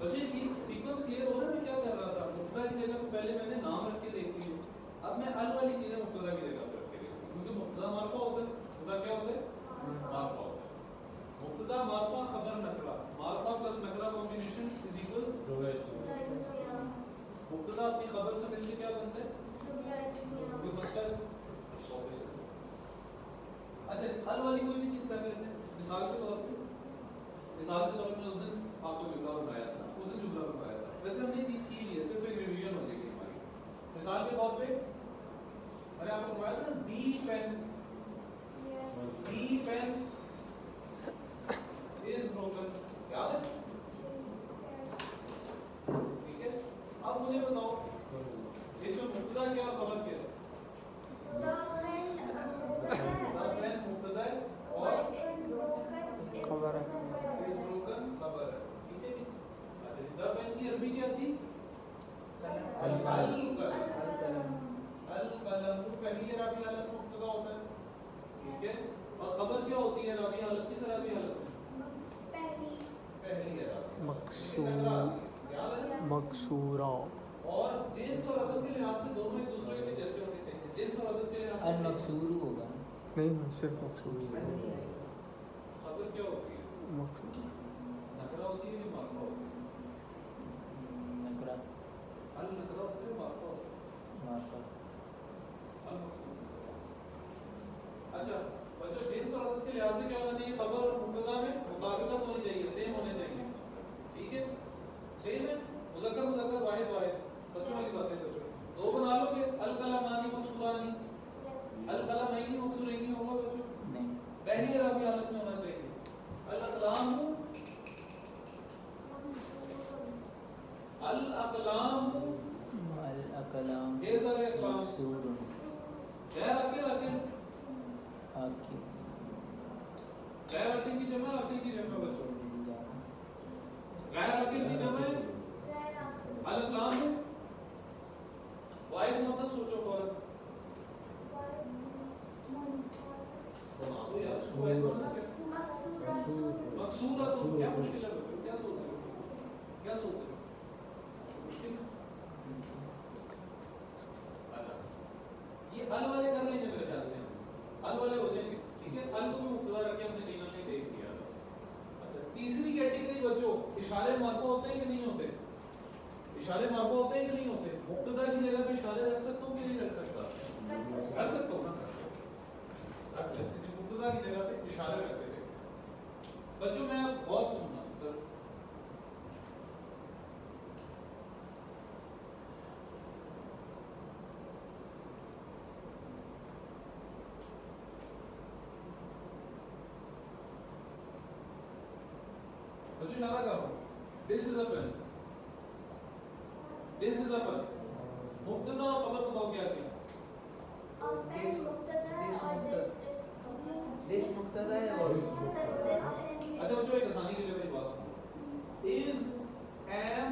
بچے یہ چیز سیکوینس کلیئر ہو رہا ہے. میں کیا کر رہا تھا, مبتدا کی جگہ پہ پہلے میں نے نام رکھ کے دیکھ لی. اب میں ال والی چیزیں مبتدا کی جگہ پہ رکھ کے دیکھ لوں, کیونکہ مبتدا معرفہ ہوتا ہے. مبتدا کیا ہوتا ہے؟ معرفہ ہوتا ہے. مبتدا معرفہ خبر نکرہ, معرفہ پلس نکرہ کمبینیشن از ایکولز. مبتدا اپنی خبر سے مل کے کیا بنتا ہے؟ کوئی مسئلہ ہے؟ اچھا ال والی کوئی بھی چیز کر لیتے ہیں. مثال کے طور پہ میں اس دن آپ کو جملہ بتایا تھا, اس دن جملہ بتایا تھا. ویسے ہم نے چیز کی ہے, صرف ایک ریویژن ہو جائے گی ہماری. مثال کے طور پہ میں نے آپ کو بتایا تھا دی پین از بروکن, یاد ہے؟ ٹھیک ہے. اب مجھے بتاؤ اس میں مبتدا کیا اور خبر کیا ہے؟ پین مبتدا ہے اور خبر ہے. از بروکن خبر ہے. ٹھیک ہے. اچھا دا پین کی عربی کیا تھی؟ القلم. پہلی رابی حالت میں مبتدا ہوتا ہے. ٹھیک ہے. اور خبر کیا ہوتی ہے رابی حالت کی؟ رابی حالت میں پہلی ہے مکسورہ. اور جنس اور عدد کے لحاظ سے دونوں ایک دوسرے کے جیسے ہونے چاہیے. جنس اور عدد کے لحاظ سے المکسور ہوگا. نہیں صرف مکسور. خبر کیا ہوتی ہے؟ مکسور نکرہ ہوتی ہے یا معرفہ ہوتی ہے؟ نکرہ. النکرہ ہوتی ہے معرفہ ہوتی ہے؟ معرفہ. المکسور. اچھا بچوں جنس اور عدد کے لحاظ سے کیا ہونا چاہیے؟ خبر اور مبتدا میں مطابقت ہونی چاہیے, سیم ہونے چاہیے. ٹھیک ہے. سیم ہے. مذکر مذکر واحد واحد. بچوں والی باتیں بچوں دو بنا لو گے. الکلمانی مکسورانی, الکلمین مکسورین ہوگا بچوں؟ نہیں. پہلی رابی حالت میں ہونا چاہیے. الاقلام الاقلام یہ سارے اقلام مکسور. غیر عاقل عاقل عاقل. غیر عاقل کی جمع عاقل کی جمع بچوں. غیر عاقل کی جمع الاقلام واحد مؤنث. سوچو فوراً مقصورہ. تو کیا مشکل ہے بچوں؟ کیا سوچ رہے ہو؟ کیا سوچ رہے ہو؟ مشکل. اچھا یہ ال والے کر لیں گے میرے خیال سے. ال والے ہو جائیں گے. ٹھیک ہے. ال کو بھی مبتدا رکھ کے ہم نے کہیں نہ کہیں دیکھ لیا. اچھا تیسری کیٹیگری بچوں, اشارے معرفہ ہوتے ہیں کہ نہیں ہوتے؟ اشارے معرفہ ہوتے ہیں کہ نہیں ہوتے؟ مبتدا کی جگہ پہ اشارے رکھ سکتا ہوں کہ نہیں رکھ سکتا؟ رکھ سکتا ہوں نا. رکھ لیتے ہیں. مبتدا کی جگہ پہ اشارے رکھتے تھے. بچوں میں آپ غور سے سننا سر. بچوں اشارہ کرو. This is a pen. This is a pen. مبتدا اور خبر بتاؤ کیا کیا؟ دس مبتدا ہے اور اچھا بچوں ایک آسانی کے لیے میری بات سنو. is am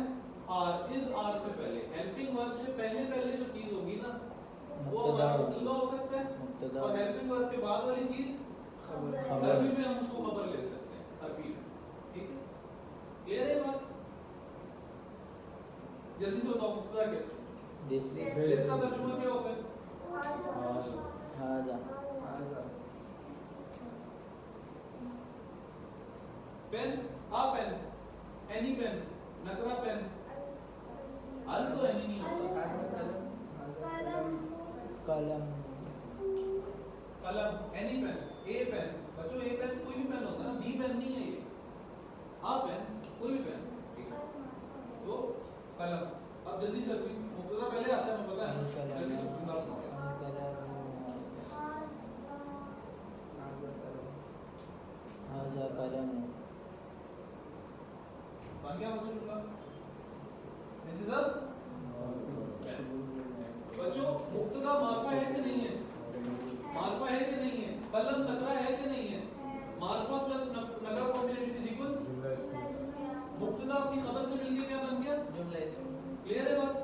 are is are سے پہلے ہیلپنگ ورب سے پہلے جو چیز ہوگی نا وہ مبتدا ہو سکتا ہے. اور ہیلپنگ ورب کے بعد والی چیز خبر. عربی میں ہم اس کو خبر لے سکتے ہیں. عربی میں ٹھیک ہے. کلیئر ہے بات؟ جلدی سے بتاؤ مبتدا کیا ہے؟ دس اس کا ترجمہ کیا ہوتا ہے؟ ہاذا. پین آ پین اینی پین نکرہ پین. ال تو اینی نہیں ہوتا. قلم. قلم اینی پین. اے پین بچوں اے پین کوئی بھی پین ہوتا ہے نا, دی پین نہیں ہے یہ. آ پین کوئی بھی پین. ٹھیک ہے. تو قلم. اب جلدی سے مبتدا پہلے آتا ہے میں پتہ ہے. جلدی سے پورا بتاؤ. هذا قلم. بن گیا بچوں جملہ. دس از ا بچوں مبتدا معرفہ ہے کہ نہیں ہے؟ معرفہ ہے کہ نہیں ہے؟ قلم نکرہ ہے کہ نہیں ہے؟ معرفہ پلس نکرہ کمبینیشن از ایکولز. مبتدا اپنی خبر سے مل کے کیا بن گیا؟ جملہ اسم. کلیئر ہے بات؟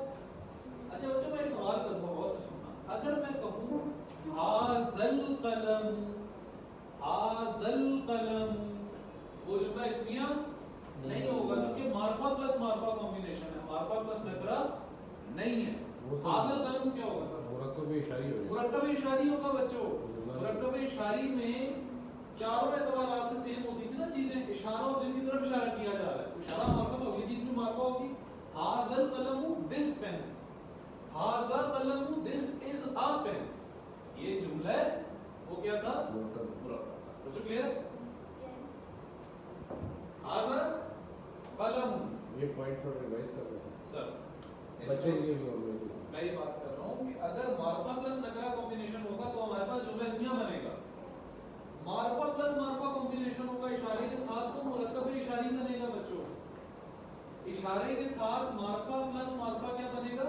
اچھا بچوں میں ایک سوال کروں گا, غور سے سننا. اگر میں کہوں ھذل قلم, ھذل قلم, وہ جملہ اسمیہ نہیں ہوگا کیونکہ معرفہ پلس معرفہ कॉम्बिनेशन है, मार्फा प्लस नकरा नहीं है। हाज़िल कलम क्या होगा सर? मुरक्कब इशारी हो मुरक्कब इशारी होगा बच्चों। मुरक्कब इशारी में चारों एतबारात से सेम होती थी ना चीजें, इशारा और जिसकी तरफ इशारा किया जा रहा है, इशारा मार्फा तो ये चीज भी मार्फा होगी। हाज़िल कलम दिस पेन, हाज़ा कलम दिस इज अ पेन, ये जुमला है वो क्या था? मुरक्कब। बच्चों क्लियर है? हाज़ा कलम, ये पॉइंट थोड़ा रिवाइज कर दो सर बच्चों के लिए भी होगा मैं ये बात कर रहा हूँ कि अगर मार्फा प्लस नकरा कॉम्बिनेशन होगा तो हमारे पास जुमला इसमिया बनेगा। मार्फा प्लस मार्फा कॉम्बिनेशन होगा इशारे के साथ तो मुरक्कब इशारी बनेगा बच्चों। इशारे के साथ मार्फा प्लस मार्फा क्या बनेगा?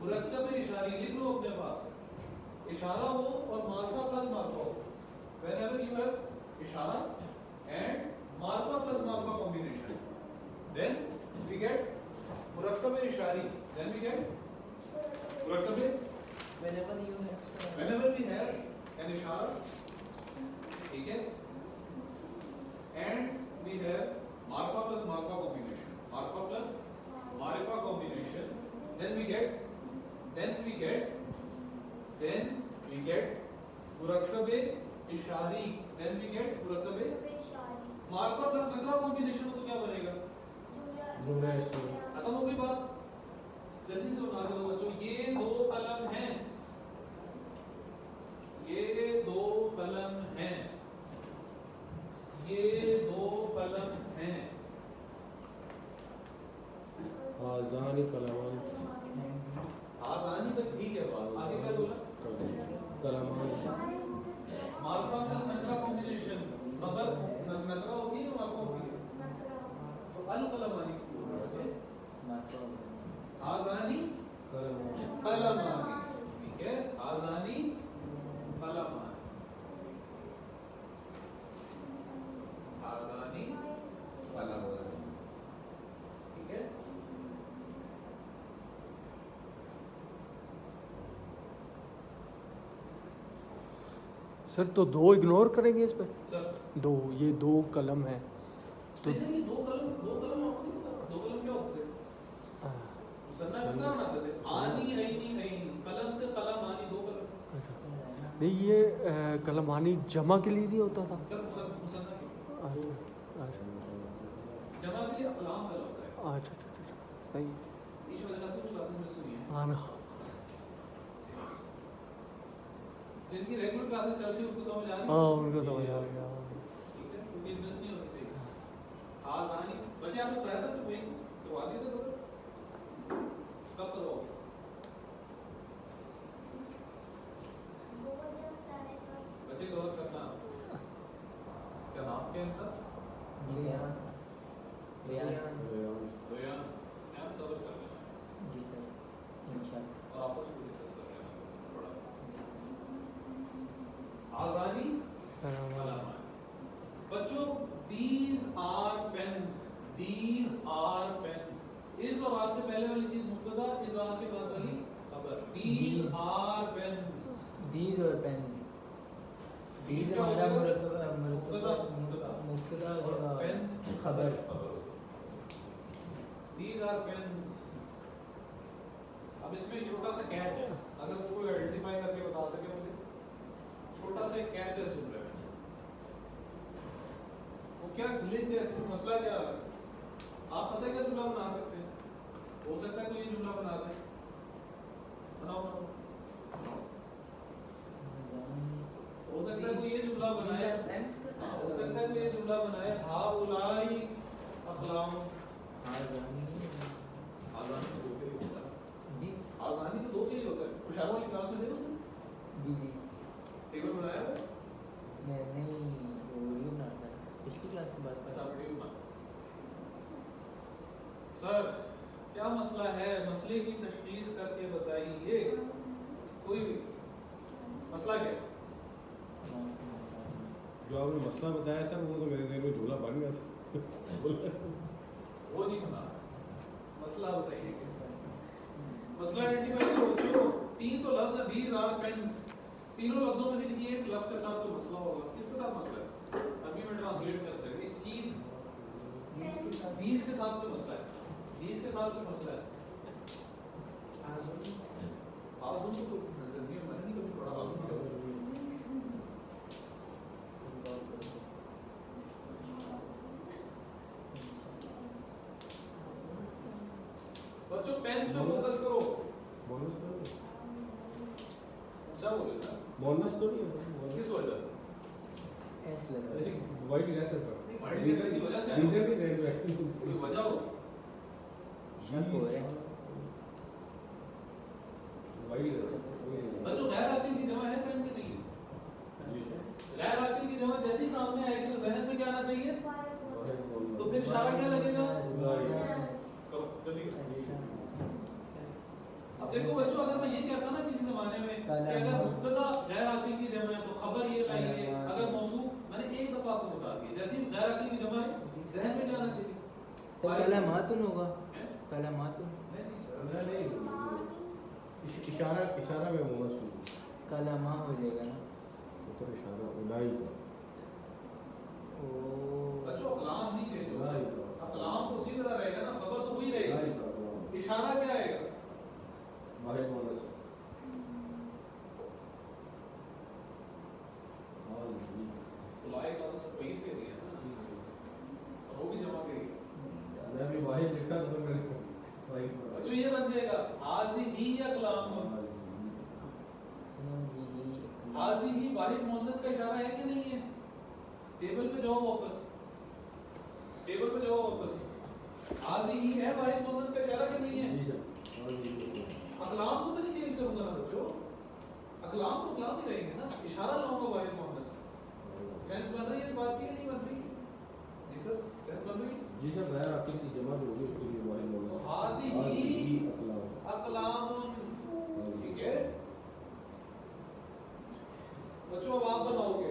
मुरक्कब इशारी। लिख लो अपने पास, इशारा हो और मार्फा प्लस मार्फा हो, whenever you have इशारा and मार्फा प्लस मार्फा combination, then we get मुरक्कब इशारी, then we get मुरक्कब whenever you have whenever we have an इशारा, ठीक है, and we have मार्फा प्लस मार्फा combination, मार्फा प्लस मार्फा combination, then we get मुरक्कब इशारी, then we get मुरक्कब मार्फा प्लस नकरा कॉम्बिनेशन तो क्या बनेगा? जुमला इसमें खत्म हो गई बात। जल्दी से बना दो बच्चों, ये दो कलम हैं, ये दो कलम हैं, ये दो कलम हैं। आज़ानी कलामान आज़ानी तक ठीक है बात, आगे क्या बोला? कलामान मार्फा प्लस नकरा कॉम्बिनेशन, खबर नकरा होगी या मार्फा होगी? तो अल कलमानी आज़ानी कलमानी, ठीक है, आज़ानी कलमानी, आज़ानी कलमानी, ठीक है। सर तो दो इग्नोर करेंगे इस पे? सर दो, ये दो कलम है तो जैसे कि दो कलम आपको नहीं पता दो कलम क्या होते हैं? मुसन्ना किस तरह बनाते थे? आनी ऐनी कलम से कलम आनी, दो कलम। अच्छा नहीं, ये कलमानी जमा के लिए नहीं होता था? सर मुसन्ना के अच्छा अच्छा जमा के लिए अकलाम का होता है। अच्छा अच्छा अच्छा, सही है। इस वजह से कुछ क्लासेस मिस हुई हैं। हाँ ना, जिनकी रेगुलर क्लासेस चल रही है उनको समझ आ रही है? हाँ उनको समझ आ गया। ठीक है, कोई चीज मिस नहीं होनी चाहिए। आज़ानी बच्चे आपने पढ़ा था तो वही करवा दिए थे करो, कब करवाओगे? बच्चे कवर करना। क्या नाम क्या है इनका? जी हाँ रियान रोयान। नाम कवर कर लेना जी सर इंशाल्लाह। और आपस में डिस्कस कर लेना थोड़ा। आज़ानी कलमानी। बच्चों these are pens, these are pens, इस और आर से पहले वाली चीज मुब्तदा, इस आर के बाद वाली खबर। these are pens, दीज और पेन्स, दीज क्या हमारा होगा? मुब्तदा और पेन्स खबर। these are pens। अब इसमें एक छोटा सा कैच है, अगर वो कोई आइडेंटिफाई करके बता सके मुझे, छोटा सा एक कैच है जुमले में, वो क्या ग्लिच है इसमें, मसला क्या है? आप पता है क्या जुमला बना सकते हैं? हो सकता है कोई ये जुमला बना दे, बनाओ बनाओ। हो सकता है कोई ये जुमला बनाए, हो सकता है कोई ये जुमला बनाए, हाउलाई अक़लाम। आज़ानी तो दो के लिए होता है जी आज़ानी तो दो के लिए होता है। खुशहाल वाली क्लास में देखो तुम, जी जी एक बार बनाया है? नहीं वो वीडियो बनाता है, पिछली क्लास की बात ऐसा वीडियो बना। सर क्या मसला है, मसले की तशखीस करके बताइए, कोई भी मसला क्या है? जो आपने मसला बताया सर वो तो मेरे ज़हन में झूला बन गया था। वो नहीं बना, मसला बताइए क्या? मसला आइडेंटिफाई करो बच्चों। तीन तो लफ्ज है, these are pens, तीनों लफ्जों में से किसी एक लफ्ज के साथ तो मसला होगा। किसके साथ मसला है? अभी मैं ट्रांसलेट करता हूं, एक चीज these के साथ कोई मसला है, یہ اس کے ساتھ کچھ مسئلہ ہے آزم تو نظر نہیں میں نے نہیں کبھی پڑھا آزم کیا ہوتا ہے بچوں پینس پہ فوکس کرو بونس تو نہیں اونچا بولے نا بونس تو نہیں ہے کس وجہ سے ایس لگا ایسے وائٹ گیس ہے نہیں، سر white gas کی وجہ سے ہے۔ ریزن بھی دے دو کوئی وجہ ہو شک ہو رہا ہے وائٹ گیس بچوں غیر عاقل کی جمع ہے پین کی نہیں ہے غیر عاقل کی جمع جیسے ہی سامنے آئے گی تو ذہن میں کیا آنا چاہیے تو پھر اشارہ کیا لگے گا کرو جلدی اب دیکھو بچوں اگر میں یہ کہتا نا کسی زمانے میں کہ اگر مبتدا غیر عاقل کی جمع ہے تو خبر یہ لائیے اگر موصوف میں نے ایک دفعہ آپ کو بتا دیا جیسے ہی غیر عاقل کی جمع ہے ذہن میں جانا چاہیے کلماتن ہوگا کلماتن نہیں سر اشارہ میں ہوگا سن کلمہ ہو جائے گا نا تو اشارہ الائی کا بچوں اقلام نہیں چینج ہوگا اقلام تو اسی طرح رہے گا نا خبر تو وہی رہے گی اشارہ کیا آئے گا واحد مونس اولائے کا تو سب وہی کہہ دیا نا اور وہ بھی جمع کرے گا میں بھی واحد لکھا تو میں اس کو بچوں یہ بن جائے گا حاضی ہی یا کلام حاضی ہی واحد مؤنث کا اشارہ ہے کہ نہیں ہے ٹیبل پہ جاؤ واپس ٹیبل پہ جاؤ واپس حاضی ہی ہے واحد مؤنث کا اشارہ کہ نہیں ہے جی سر اقلام کو تو نہیں چینج کروں گا نا بچوں اقلام تو اقلام ہی رہیں گے نا اشارہ لاؤں گا واحد مؤنث سینس بن رہی ہے اس بات کی کہ نہیں بن رہی جی سر سینس بن رہی ہے جی سر غیر عاقل کی جمع جو ہوگی اس کے لیے واحد مونس حاضی اقلام اقلام ٹھیک ہے بچوں اب آپ بناؤ گے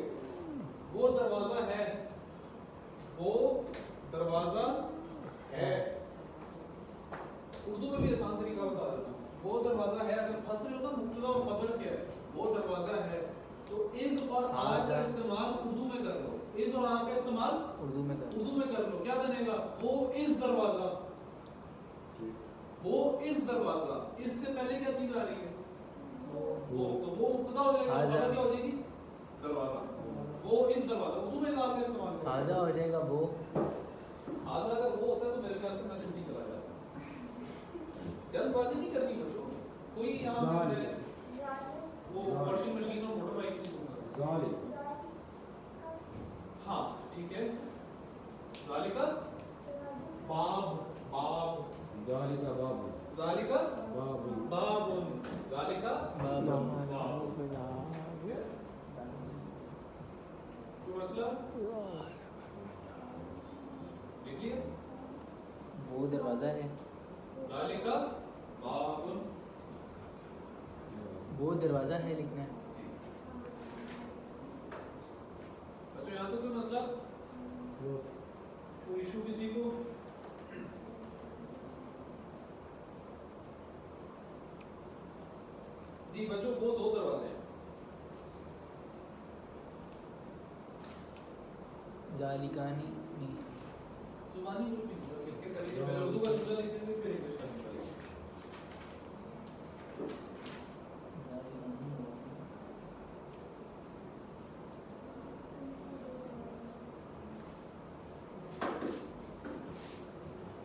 وہ دروازہ ہے وہ دروازہ ہے اردو میں بھی آسان طریقہ بتا دیتا ہوں وہ دروازہ ہے اگر پھنس رہے ہو نا مبتدا اور خبر کیا ہے وہ دروازہ ہے تو از اور آ کا استعمال اردو میں کر لو از اور آ کا استعمال اردو میں کر لو کیا بنے گا وہ اس دروازہ وہ اس دروازہ اس سے پہلے کیا چیز آ رہی ہے وہ تو وہ مبتدا ہو جائے گا خبر کیا ہو جائے گی دروازہ وہ اس دروازہ اردو میں اضافہ کا استعمال کرو حاضہ ہو جائے گا وہ حاضہ اگر وہ ہوتا ہے تو میرے خیال سے میں چھٹی چلا جاتا جلد بازی نہیں کرنی بچوں کوئی یہاں پہ وہ واشنگ مشین اور موٹر بائک نہیں ہوگا ظالم ہاں ٹھیک ہے ذالکا باب باب ذالک باب ذالکا باب باب ذالکا باب کوئی مسئلہ دیکھیے وہ دروازہ ہے ذالکا باب وہ دروازہ ہے لکھنا ہے اچھا یہاں تو کوئی مسئلہ کوئی ایشو کسی کو جی بچوں وہ دو دروازے ہیں ذالکانی نہیں زبانی کچھ بھی نہیں لکھ کے کریے پہلے اردو کا جملہ لکھیں گے پھر انگلش کا جملہ لکھیں گے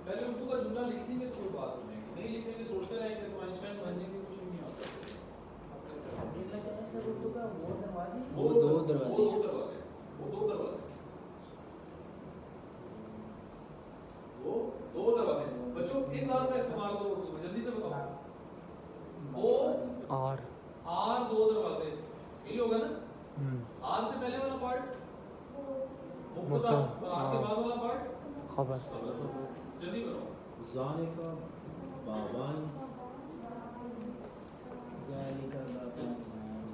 پہلے اردو کا جملہ لکھیں گے تو کوئی بات نہیں لکھیں گے سوچتے رہیں گے تو آئنسٹائن بن جائیں گے کچھ نہیں آتا وہ دو دروازے وہ دو دروازے وہ دو دروازے بچوں اس آر کا استعمال کرو اردو میں جلدی سے بتاؤ وہ آر دو دروازے یہی ہوگا نا آر سے پہلے والا پارٹ مبتدا اور آر کے بعد والا پارٹ خبر جلدی بتاؤ ذالک بابان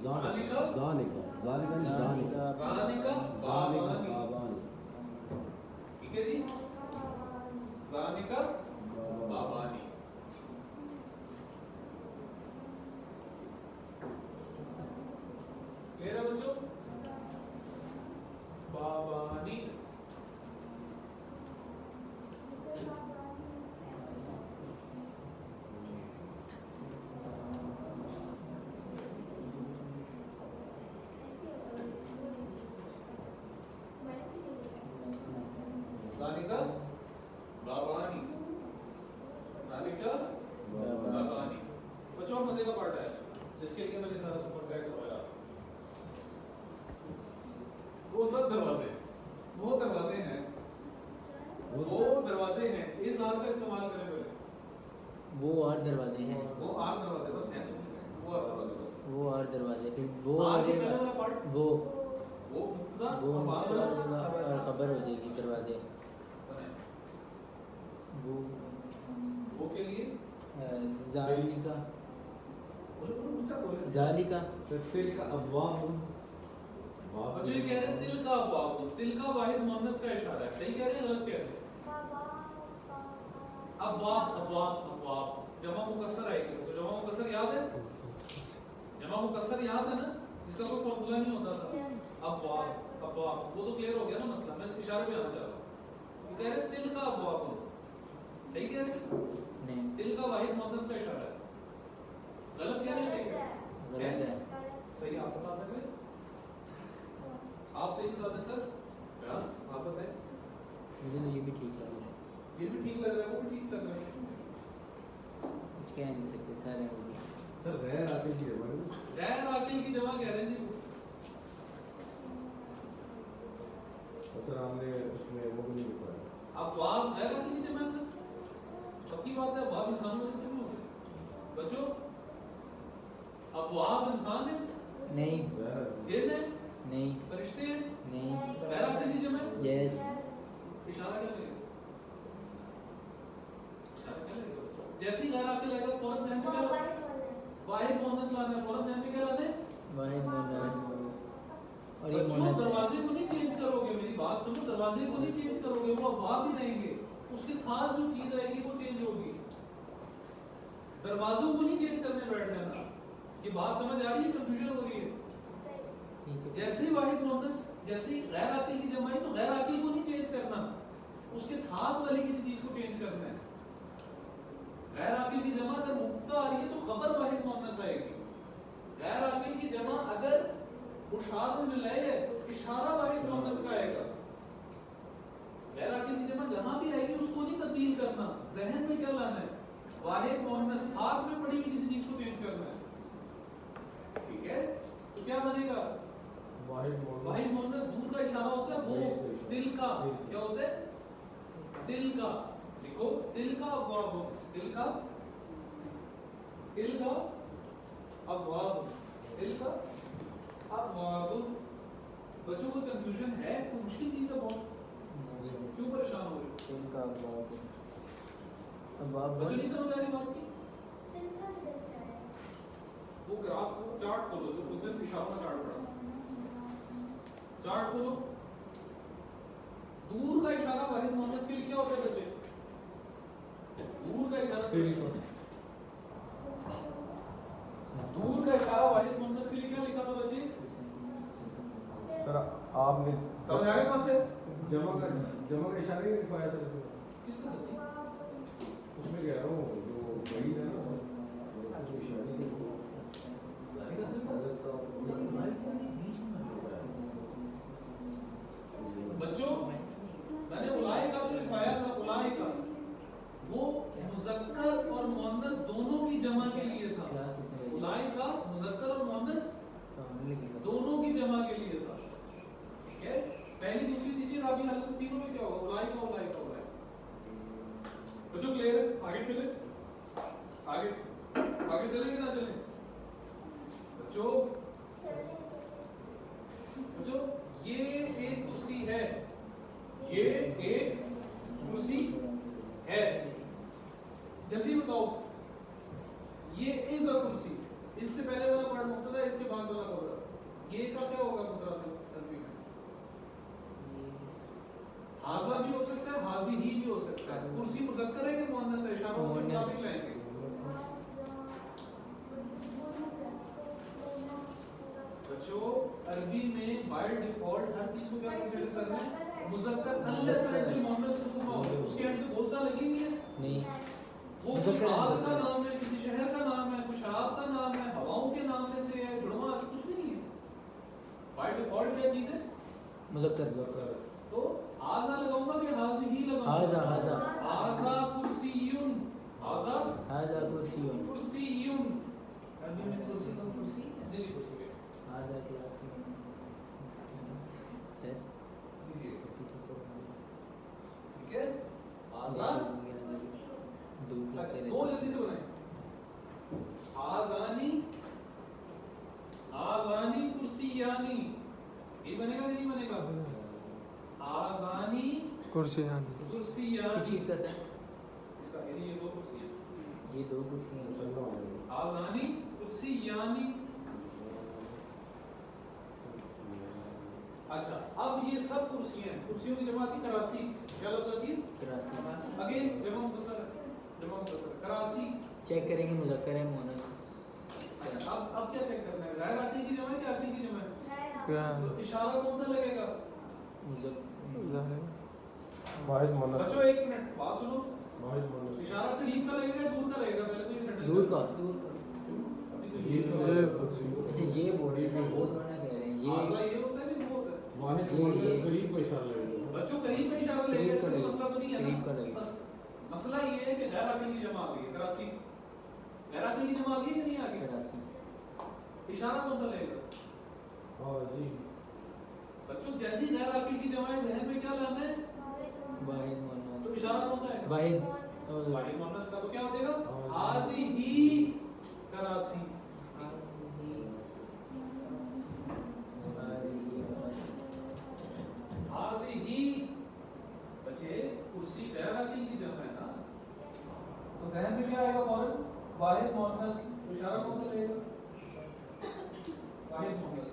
ذالک بابان ٹھیک ہے جی ذالک بابانی کلیئر ہے بچوں بابانی अधिकतर बाबानी। बच्चों मजे का पार्ट है जिसके लिए मैंने सारा सफर तय करवाया। वो सब दरवाजे हैं वो दरवाजे हैं इस आर का इस्तेमाल करें पहले। वो और दरवाजे हैं, वो आर दरवाजे बस हैं तो वो आर दरवाजे बस। वो और दरवाजे, फिर वो आर के आगे पहले वाला पार्ट वो मुब्तदा वो और बाद मुब्तदा वाला और खबर हो जाएगी दरवाजे। बने। वो के लिए ज़ालिका बोले मुझसे बोले ज़ालिका तिल का अब्वाब बच्चों ये कह रहे हैं तिल का अब्वाब। तिल का वाहिद मुअन्नस का इशारा है। सही कह रहे हैं गलत कह रहे हैं? अब्वाब अब्वाब अब्वाब जमा मुकस्सर आएगी। तो जमा मुकस्सर याद है? जमा मुकस्सर याद है ना जिसका कोई फॉर्मूला नहीं होता था। अब्वाब अब्वाब वो तो क्लियर हो गया ना मसला। मैं इशारे पे आना चाह रहा हूँ। ये कह रहे हैं तिल का अब्वाब। सही कह रहे हैं? नहीं तिल का वाहिद मुअन्नस का इशारा है। गलत कह रहे हैं? सही है? गलत है। सही आप बता देंगे? आप सही बता दें सर? क्या आप बताएं? मुझे तो ये भी ठीक लग रहा है, ये भी ठीक लग रहा है वो भी ठीक लग रहा है। कुछ कह नहीं सकते सारे हो गए। सर गैर आकिल की जमा गैर आकिल की जमा कह रहे हैं जी। और सर आपने उसमें वो भी नहीं लिखा है। अब वाब गैर आकिल की जमा है सर। पक्की बात है वाब इंसान में से क्यों होते हैं? बच्चों अब वाब इंसान है, नहीं जिन है, नहीं फरिश्ते हैं, नहीं गैर आकिल की जमा है। यस इशारा क्या लगेगा? इशारा क्या लगेगा बच्चों? जैसे ही गैर आकिल आएगा फौरन ज़हन में क्या लाना है? वाहिद मुअन्नस लाना है। फौरन ज़हन में क्या लाना है? वाहिद मुअन्नस। और ये बच्चों मुअन्नस है। दरवाजे को नहीं चेंज करोगे। मेरी बात सुनो, दरवाजे को नहीं चेंज करोगे, वो वाब ही रहेंगे। उसके साथ जो चीज आएगी वो चेंज होगी। दरवाजों को नहीं चेंज करने बैठ जाना। ये बात समझ आ रही है? कंफ्यूजन हो रही है? ठीक है। जैसे ही वाहिद मुअन्नस जैसे ही गैर आकिल की जमा है तो गैर आकिल को नहीं चेंज करना, उसके साथ वाली किसी चीज को चेंज करना है। गैर आकिल की जमा अगर मुब्तदा आ रही है तो खबर वाहिद मुअन्नस आएगी। गैर आकिल की जमा अगर मुशार में लय है तो इशारा वाहिद मुअन्नस का आएगा। गैर आकिल की जमा जहां भी आएगी उसको नहीं तब्दील करना, ज़हन में क्या लाना है? वाहिद मुअन्नस साथ में पड़ी हुई किसी चीज को चेंज करना है। ठीक है? तो क्या बनेगा? वाहिद मुअन्नस दूर का इशारा होता है वो दिल का। क्या होता है? दिल का। लिखो दिल का अब्वाब। दिल का अब्वाब। दिल का अब्वाब। बच्चों को कंफ्यूजन है? कोई मुश्किल चीज है बहुत? क्यों परेशान हो रहे हो? इनका अब्वाब बच्चों नहीं समझ आ रही बात की? वो ग्राफ को चार्ट खोलो जो उस दिन इशारों का चार्ट पढ़ा। चार्ट खोलो। दूर का इशारा वाहिद मुअन्नस के लिए क्या होता है बच्चे? दूर का इशारा दूर का इशारा वाहिद मुअन्नस के लिए क्या लिखा था बच्चे? सर आपने समझ आया कहां से? जमा का इशारा ही नहीं लिखवाया सर इसमें। किसका सच्ची? उसमें कह रहा हूँ जो वही है ना उसको इशारे के बच्चों मैंने उलाई का जो लिखवाया था, उलाई का वो मुज़क्कर और मुअन्नस दोनों की जमा के लिए था। उलाई का मुज़क्कर और मुअन्नस दोनों की जमा के लिए था। ठीक है? पहली दूसरी तीसरी राबी हालत में तीनों में क्या होगा? उलाई का उलाई का उलाई। बच्चों क्लियर है? आगे चले? आगे चले कि ना चले? बच्चों ये एक कुर्सी है, ये एक कुर्सी है। जल्दी बताओ, ये इज अ कुर्सी। इससे पहले वाला पार्ट मुब्तदा है, इसके बाद वाला खबर। ये का क्या होगा मुद्रा में तर्तीब में? हाजा भी हो सकता है, हाजी ही भी हो सकता है। कुर्सी मुज़क्कर है कि मुअन्नस है? इशारों से मुताबिक लाएंगे। बच्चों अरबी में बाय डिफॉल्ट हर चीज को क्या कंसीडर करना है? मुज़क्कर अनलेस एंटिल मुअन्नस हुक्म हो उसके एंड पे बोलता लगेंगी है नहीं वो कोई आग का नाम है, किसी शहर का नाम है, कोई शराब का नाम है, हवाओं के नाम में से है, जुड़वा कुछ भी नहीं है। बाय डिफॉल्ट क्या चीज है? मुज़क्कर। तो आजा लगाऊंगा कि हाजी ही लगाऊंगा? हाजा आजा कुर्सियुन। आजा कुर्सी हाँ कुर्सी किस यानी चीज़ का सर? इसका यानी ये दो कुर्सी है ये 2 कुर्सियाँ आगानी कुर्सी यानी अच्छा अब ये सब कुर्सियां हैं कुर्सियों की जमा थी करासी क्या लफ्ज आती है 83 अगेन जमा मुकस्सर करासी चेक करेंगे मुज़क्कर है मुअन्नस अब क्या चेक करना है गैर अक्ली की जमा है कि अक्ली की जमा है क्या तो इशारा कौन सा लगेगा वाहिद मुअन्नस बच्चों एक मिनट बात सुनो वाहिद मुअन्नस इशारा करीब का लगेगा दूर का लगेगा पहले तो ये सेटल दूर का अभी तो ये ये तो ये कुर्सी अच्छा ये बोल रहे हैं वो थोड़ा ना कह रहे हैं आगला ये ये होता है कि वो होता है वाहिद ये- मुअन्नस ये- करीब को इशारा लगेगा बच्चों करीब में इशारा करीब लगेगा का इसमें लगेगा, मसला तो नहीं है करीब ना का लगेगा। बस मसला ये है कि गैर अक्ली की जमा आ गई है करासी गैर अक्ली की जमा आ गई कि नहीं आ गई 83 इशारा कौन सा लगेगा हाँ जी बच्चों जैसी गैर अक्ली की जमा है जहन में क्या लाना है वाहिद तो मुअन्नस इशारा कौन सा है वाहिद वाहिद मुअन्नस का तो क्या हो जाएगा हाँ। हाज़िही करासी हाज़िही बच्चे कुर्सी गैर अक्ली की जमा है ना तो जहन में क्या आएगा फौरन वाहिद मुअन्नस तो इशारा कौन सा लगेगा वाहिद मुअन्नस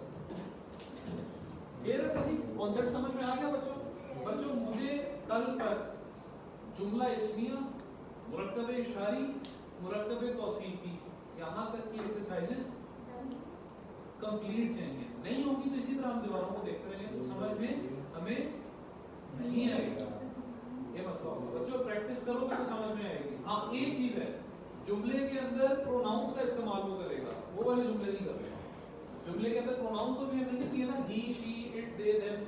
क्लियर है सर जी कॉन्सेप्ट समझ में आ गया बच्चों बच्चों मुझे कल तक जुमला इस्मिया मुरक्कब इशारी मुरक्कब तौसीफी यहाँ तक की एक्सरसाइजेस कंप्लीट चाहिए नहीं होगी तो इसी तरह हम दीवारों को देखते रहेंगे तो समझ में हमें नहीं आएगा ये मसला होगा बच्चों प्रैक्टिस करोगे तो समझ में आएगी हाँ एक चीज है जुमले के अंदर प्रोनाउंस का इस्तेमाल वो करेगा वो वाले जुमले नहीं करेगा जुमले के अंदर प्रोनाउंस तो भी हमने नहीं किया ना ही शी इट दे देम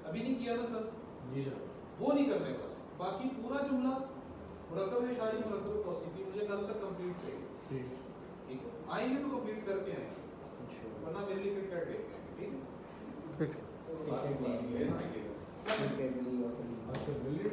अभी नहीं किया ना सर जी सर वो नहीं करने बस बाकी पूरा जुमला मुरक्कब इशारी मुरक्कब तौसीफी मुझे कल तक कंप्लीट चाहिए ठीक है आएंगे तो कंप्लीट करके आएंगे वरना मेरे लिए फिट कर देंगे ठीक है फिट बाकी लेना आएंगे क्रिकेट ली और अच्छा बिल्ली